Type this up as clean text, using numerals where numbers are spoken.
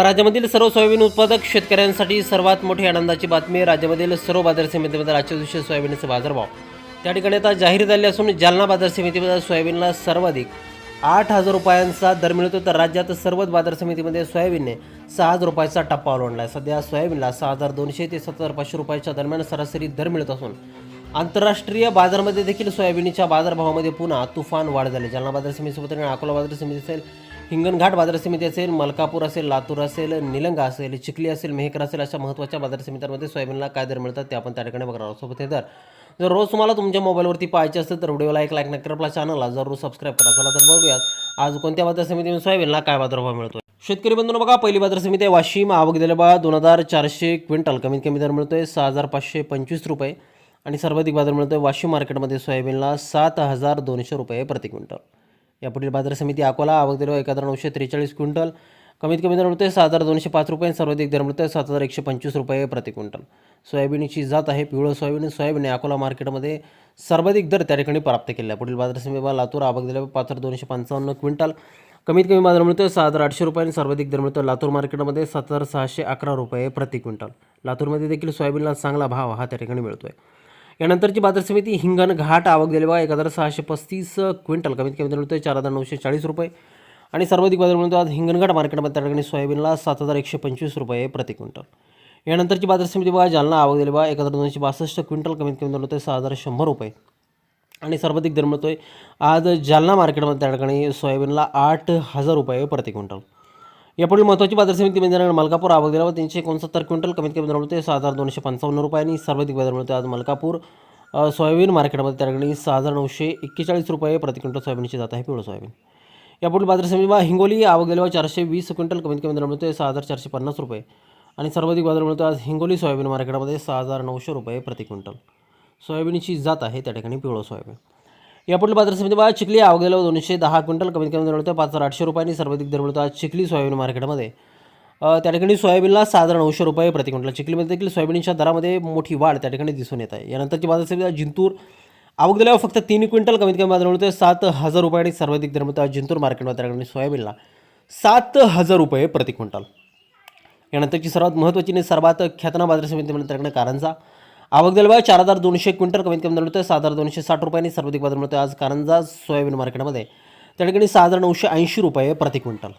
राज्यामधील सर्व सोयाबीन उत्पादक शेतकऱ्यांसाठी सर्वात मोठी आनंदाची बातमी. राज्यामधील सर्व बाजार समितीमध्ये आजच्या दिवशी सोयाबीनचे बाजारभाव त्या ठिकाणी आता जाहीर झाले असून जालना बाजार समितीमध्ये सोयाबीनला सर्वाधिक 8,000 रुपयांचा दर मिळतो, तर राज्यात सर्वच बाजार समितीमध्ये सोयाबीनने 6,000 रुपयाचा टप्पा ओलांडला आहे. सध्या सोयाबीनला 6,200 ते 7,500 रुपयाच्या दरम्यान सरासरी दर मिळत असून आंतरराष्ट्रीय बाजारामध्ये देखील सोयाबीनच्या बाजारभावामध्ये पुन्हा तुफान वाढ झाली. जालना बाजार समितीसोबत अकोला बाजार समिती असेल, हिंगणघाट बाजार समिती असेल, मलकापूर असेल, लातूर असेल, निलंगा असेल, चिखली असेल, मेहकर असेल, अशा महत्त्वाच्या बाजार समित्यांमध्ये सोयाबीनला काय दर मिळतात ते आपण त्या ठिकाणी बघणार आहोत. सोबत हे दर जर रोज तुम्हाला तुमच्या मोबाईलवरती पाहायचे असेल तर व्हिडिओला एक लाईक नक्की, आपल्या चॅनलला जरूर सबस्क्राईब करा. चला तर बघूयात आज कोणत्या बाजार समितीमध्ये सोयाबीनला काय बाजारभाव मिळतोय. शेतकरी बंधूंनो बघा, पहिली बाजार समिती आहे वाशिम. आवक दिले बघा 2,400 क्विंटल. कमीत कमी दर मिळतोय 6,525 रुपये आणि सर्वाधिक बाजार मिळतोय वाशिम मार्केटमध्ये सोयाबीनला 7,200 रुपये प्रति क्विंटल. यापुढील बाजार समिती अकोला. आवक दिले 1,943 क्विंटल. कमीत कमी दर मिळतोय 6,205 रुपये आणि सर्वाधिक दर मिळतोय 7,125 रुपये प्रति क्विंटल. सोयाबीनची जात आहे पिवळं सोयाबीन. सोयाबीन अकोला मार्केटमध्ये सर्वाधिक दर त्या ठिकाणी प्राप्त केला. पुढील बाजार समिती लातूर. आवक दिले 5,255 क्विंटल. कमीत कमी बाजार मिळतोय 6,800 रुपये आणि सर्वाधिक दर मिळतो लातूर मार्केटमध्ये 7,611 रुपये प्रति क्विंटल. लातूरमध्ये देखील सोयाबीनला चांगला भाव हा त्या ठिकाणी मिळतोय. यानंतरची बाजार समिती हिंगणघाट. आवक दिले बघा 1,635 क्विंटल. कमीत कमी दर मिळतोय 4,940 रुपये आणि सर्वाधिक बाजार मिळतो आज हिंगणघाट मार्केटमध्ये त्या ठिकाणी सोयाबीनला 7,125 रुपये प्रति क्विंटल. यानंतरची बाजार समिती बघा जालना. आवक दिले बघा 1,262 क्विंटल. कमीत कमी दर मिळतोय 6,100 रुपये आणि सर्वाधिक दर मिळतोय आज जालना मार्केटमध्ये त्या ठिकाणी सोयाबीनला 8,000 रुपये प्रति क्विंटल. यापुढील महत्त्वाची बाजार समिती म्हणजे मलकापूर. आवक दिला 369 क्विंटल. कमीत कमी दर मिळतोय 6,255 रुपये आणि सर्वाधिक बाजार मिळतोय आज मलकापूर सोयाबीन मार्केटमध्ये त्या ठिकाणी 6,941 रुपये प्रति क्विंटल सोयाबीनची जात आहे पिवळं सोयाबीन. यापुढील बाजार समिती हिंगोली. आवक दिला 420 क्विंटल. कमीत कमी दर मिळतोय 6,450 रुपये आणि सर्वाधिक बाजार मिळतो आज हिंगोली सोयाबीन मार्केटमध्ये 6,900 रुपये प्रति क्विंटल. सोयाबीनची जात आहे त्या ठिकाणी पिवळं सोयाबीन. यापुढील बाजार समिती चिखली. आवक दिला 210 क्विंटल. कमीत कमी दर मिळतो 5,800 रुपये आणि सर्वाधिक दर मिळतो आज चिखली सोयाबीन मार्केटमध्ये त्या ठिकाणी सोयाबीनला 6,900 रुपये प्रति क्विंटल. चिखलीमध्ये देखील सोयाबीनच्या दरामध्ये मोठी वाढ त्या ठिकाणी दिसून येत आहे. यानंतरची बाजार समिती जिंतूर. आवक दिल्यावर फक्त 3 क्विंटल. कमीत कमी बाजार मिळतो 7,000 रुपये आणि सर्वाधिक दर मिळतो आज जिंतूर मार्केटमध्ये त्या ठिकाणी सोयाबीनला 7,000 रुपये प्रति क्विंटल. यानंतरची सर्वात महत्त्वाची आणि सर्वात ख्यातनाम बाजार समितीमध्ये त्या ठिकाणी कारंजा. आवक दिला 4,200 क्विंटल. कमीत कमी दर मिळतोय 7,260 रुपये आणि सर्वाधिक बाजार मिळतोय आज कारंजा सोयाबीन मार्केटमध्ये त्या ठिकाणी 6,980 रुपये प्रति क्विंटल.